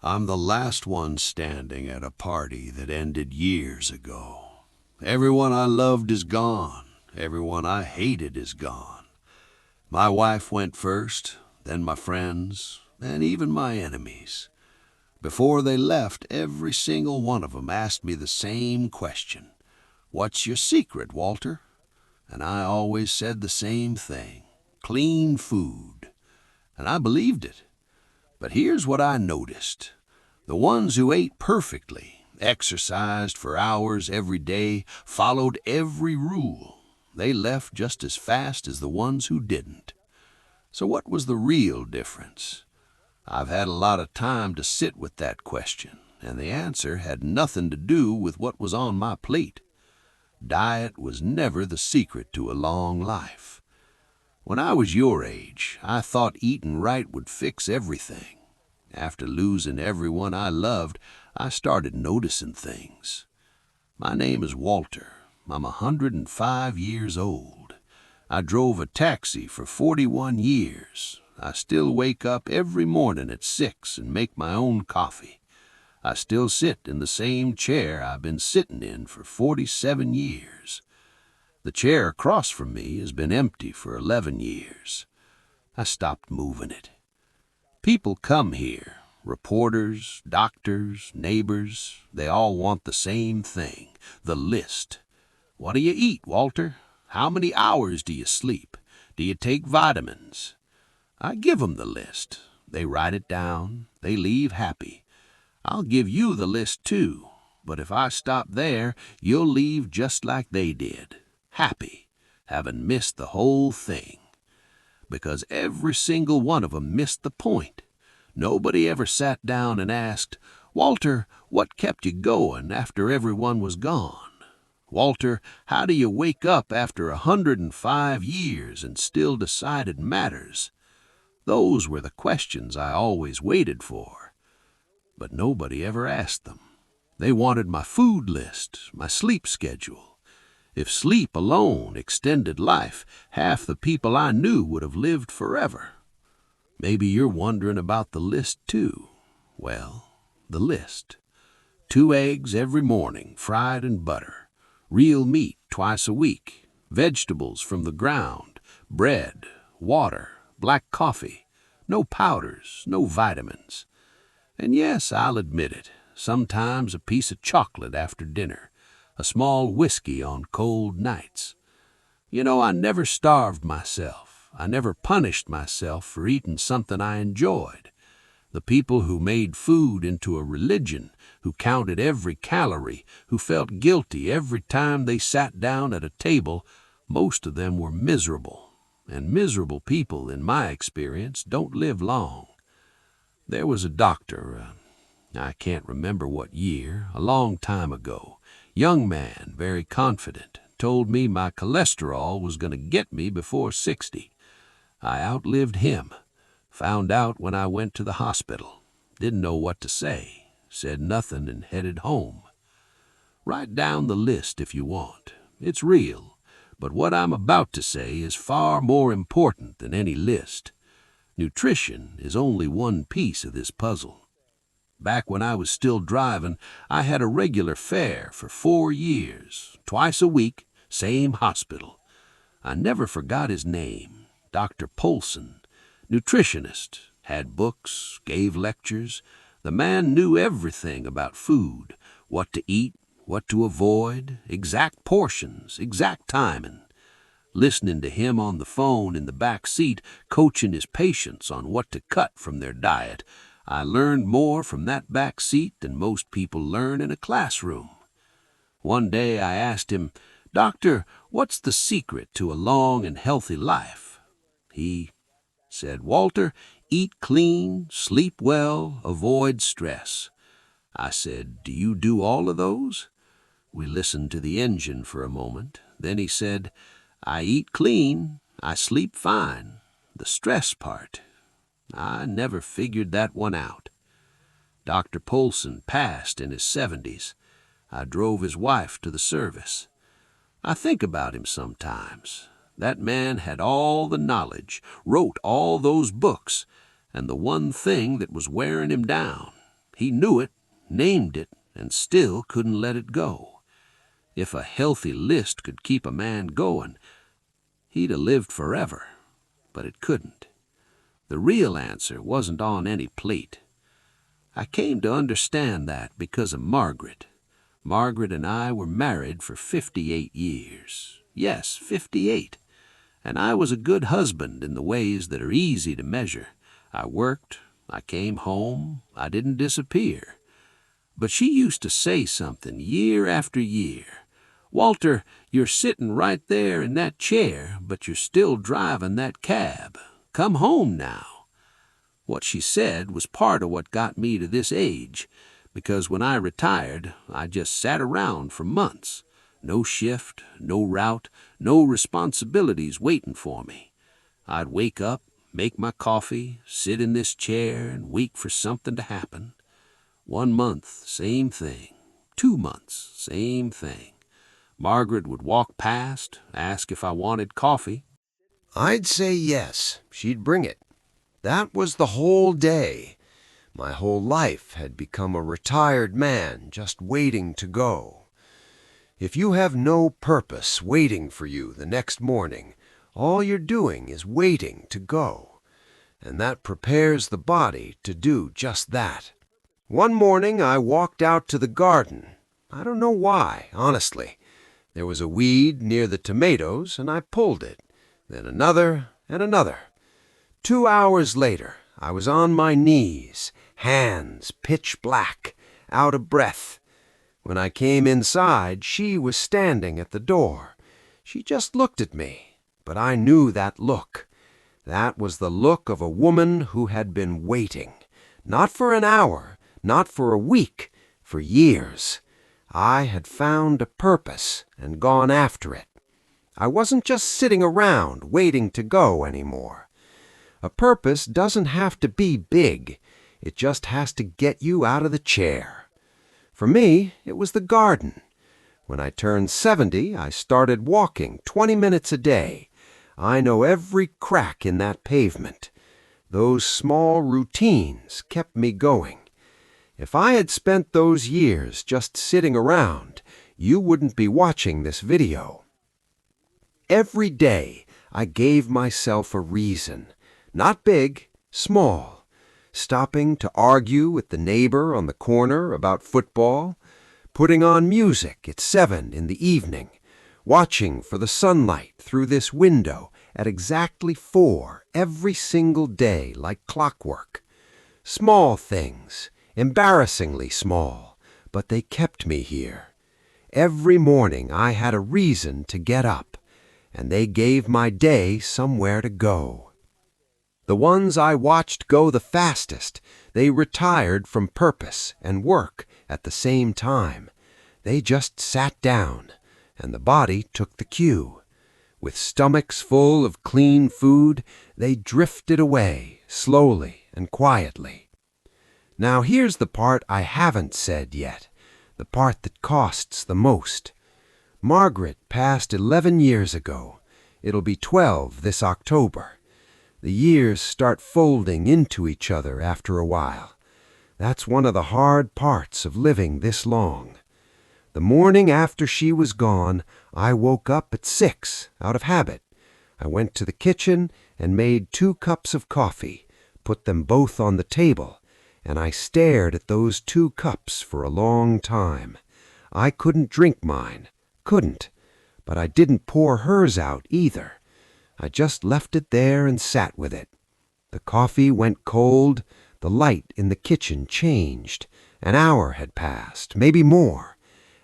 I'm the last one standing at a party that ended years ago. Everyone I loved is gone. Everyone I hated is gone. My wife went first, then my friends, and even my enemies. Before they left, every single one of them asked me the same question. "What's your secret, Walter?" And I always said the same thing. Clean food. And I believed it. But here's what I noticed. The ones who ate perfectly, exercised for hours every day, followed every rule, they left just as fast as the ones who didn't. So what was the real difference? I've had a lot of time to sit with that question, and the answer had nothing to do with what was on my plate. Diet was never the secret to a long life. When I was your age, I thought eating right would fix everything. After losing everyone I loved, I started noticing things. My name is Walter. I'm 105 years old. I drove a taxi for 41 years. I still wake up every morning at 6 and make my own coffee. I still sit in the same chair I've been sitting in for 47 years. The chair across from me has been empty for 11 years. I stopped moving it. People come here, reporters, doctors, neighbors, they all want the same thing, the list. What do you eat, Walter? How many hours do you sleep? Do you take vitamins? I give 'em the list. They write it down. They leave happy. I'll give you the list too, but if I stop there, you'll leave just like they did, happy, having missed the whole thing. Because every single one of 'em missed the point. Nobody ever sat down and asked, "Walter, what kept you going after everyone was gone? Walter, how do you wake up after 105 years and still decide it matters?" Those were the questions I always waited for. But nobody ever asked them. They wanted my food list, my sleep schedule. If sleep alone extended life, half the people I knew would have lived forever. Maybe you're wondering about the list too. Well, the list. 2 eggs every morning, fried in butter. Real meat twice a week. Vegetables from the ground. Bread, water, black coffee. No powders, no vitamins. And yes, I'll admit it, sometimes a piece of chocolate after dinner, a small whiskey on cold nights. You know, I never starved myself. I never punished myself for eating something I enjoyed. The people who made food into a religion, who counted every calorie, who felt guilty every time they sat down at a table, most of them were miserable. And miserable people, in my experience, don't live long. There was a doctor, I can't remember what year, a long time ago, young man, very confident, told me my cholesterol was going to get me before 60. I outlived him. Found out when I went to the hospital. Didn't know what to say. Said nothing and headed home. Write down the list if you want. It's real. But what I'm about to say is far more important than any list. Nutrition is only one piece of this puzzle. Back when I was still driving, I had a regular fare for 4 years, twice a week, same hospital. I never forgot his name, Dr. Polson, nutritionist, had books, gave lectures. The man knew everything about food, what to eat, what to avoid, exact portions, exact timing. Listening to him on the phone in the back seat, coaching his patients on what to cut from their diet, I learned more from that back seat than most people learn in a classroom. One day I asked him, "Doctor, what's the secret to a long and healthy life?" He said, "Walter, eat clean, sleep well, avoid stress." I said, "Do you do all of those?" We listened to the engine for a moment. Then he said, "I eat clean, I sleep fine. The stress part, I never figured that one out." Dr. Polson passed in his 70s. I drove his wife to the service. I think about him sometimes. That man had all the knowledge, wrote all those books, and the one thing that was wearing him down, He knew it, named it, and still couldn't let it go. If a healthy list could keep a man going, he'd 'a' lived forever, but it couldn't. The real answer wasn't on any plate. I came to understand that because of Margaret. Margaret and I were married for 58 years. Yes, 58. And I was a good husband in the ways that are easy to measure. I worked, I came home, I didn't disappear. But she used to say something year after year. "Walter, you're sitting right there in that chair, but you're still driving that cab. Come home now." What she said was part of what got me to this age, because when I retired, I just sat around for months. No shift, no route, no responsibilities waiting for me. I'd wake up, make my coffee, sit in this chair, and wait for something to happen. 1 month, same thing. 2 months, same thing. Margaret would walk past, ask if I wanted coffee. I'd say yes. She'd bring it. That was the whole day. My whole life had become a retired man just waiting to go. If you have no purpose waiting for you the next morning, all you're doing is waiting to go. And that prepares the body to do just that. One morning I walked out to the garden. I don't know why, honestly. There was a weed near the tomatoes, and I pulled it. Then another and another. 2 hours later, I was on my knees, hands pitch black, out of breath. When I came inside, she was standing at the door. She just looked at me, but I knew that look. That was the look of a woman who had been waiting. Not for an hour, not for a week, for years. I had found a purpose and gone after it. I wasn't just sitting around waiting to go anymore. A purpose doesn't have to be big. It just has to get you out of the chair. For me, it was the garden. When I turned 70, I started walking 20 minutes a day. I know every crack in that pavement. Those small routines kept me going. If I had spent those years just sitting around, you wouldn't be watching this video. Every day, I gave myself a reason. Not big, small. Stopping to argue with the neighbor on the corner about football, putting on music at 7 in the evening, watching for the sunlight through this window at exactly 4 every single day like clockwork. Small things, embarrassingly small, but they kept me here. Every morning I had a reason to get up, and they gave my day somewhere to go. The ones I watched go the fastest, they retired from purpose and work at the same time. They just sat down, and the body took the cue. With stomachs full of clean food, they drifted away, slowly and quietly. Now here's the part I haven't said yet, the part that costs the most. Margaret passed 11 years ago. It'll be 12 this October. The years start folding into each other after a while. That's one of the hard parts of living this long. The morning after she was gone, I woke up at 6 out of habit. I went to the kitchen and made 2 cups of coffee, put them both on the table, and I stared at those 2 cups for a long time. I couldn't drink mine, couldn't, but I didn't pour hers out either. I just left it there and sat with it. The coffee went cold, the light in the kitchen changed. An hour had passed, maybe more,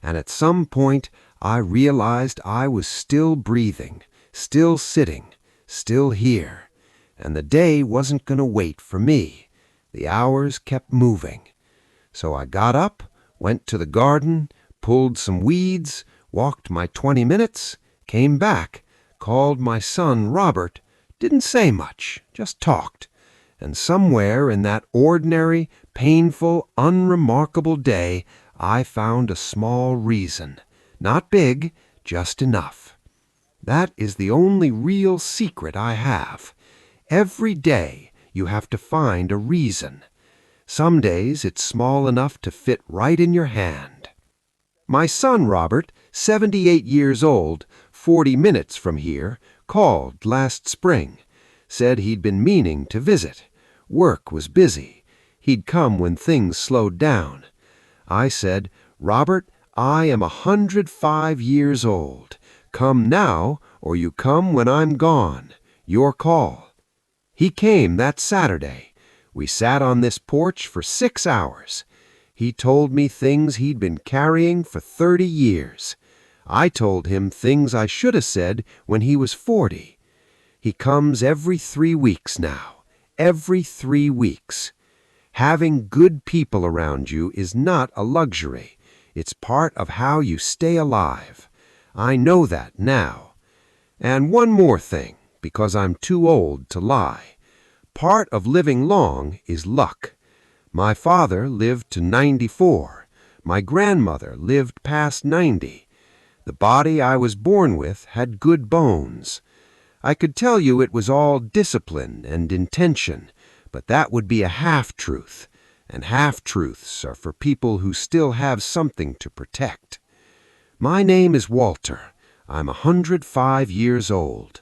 and at some point I realized I was still breathing, still sitting, still here, and the day wasn't going to wait for me. The hours kept moving. So I got up, went to the garden, pulled some weeds, walked my 20 minutes, came back, called my son Robert, didn't say much, just talked. And somewhere in that ordinary, painful, unremarkable day, I found a small reason. Not big, just enough. That is the only real secret I have. Every day you have to find a reason. Some days it's small enough to fit right in your hand. My son Robert, 78 years old, 40 minutes from here, called last spring. Said he'd been meaning to visit. Work was busy. He'd come when things slowed down. I said, "Robert, I am 105 years old. Come now, or you come when I'm gone. Your call." He came that Saturday. We sat on this porch for 6 hours. He told me things he'd been carrying for 30 years. I told him things I should have said when he was 40. He comes every 3 weeks now. Every 3 weeks. Having good people around you is not a luxury. It's part of how you stay alive. I know that now. And one more thing, because I'm too old to lie. Part of living long is luck. My father lived to 94. My grandmother lived past 90. The body I was born with had good bones. I could tell you it was all discipline and intention, but that would be a half-truth, and half-truths are for people who still have something to protect. My name is Walter. I'm 105 years old.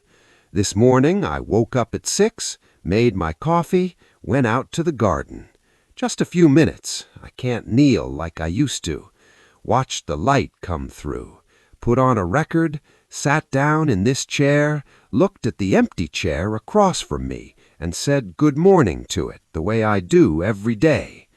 This morning I woke up at 6, made my coffee, went out to the garden. Just a few minutes. I can't kneel like I used to. Watched the light come through. Put on a record, sat down in this chair, looked at the empty chair across from me, and said good morning to it the way I do every day.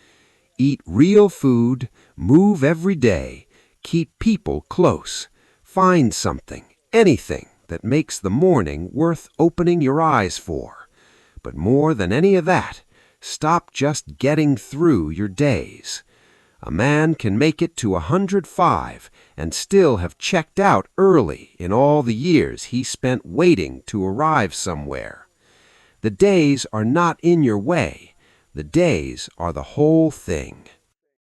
Eat real food, move every day, keep people close. Find something, anything, that makes the morning worth opening your eyes for. But more than any of that, stop just getting through your days. A man can make it to 105 and still have checked out early in all the years he spent waiting to arrive somewhere. The days are not in your way. The days are the whole thing.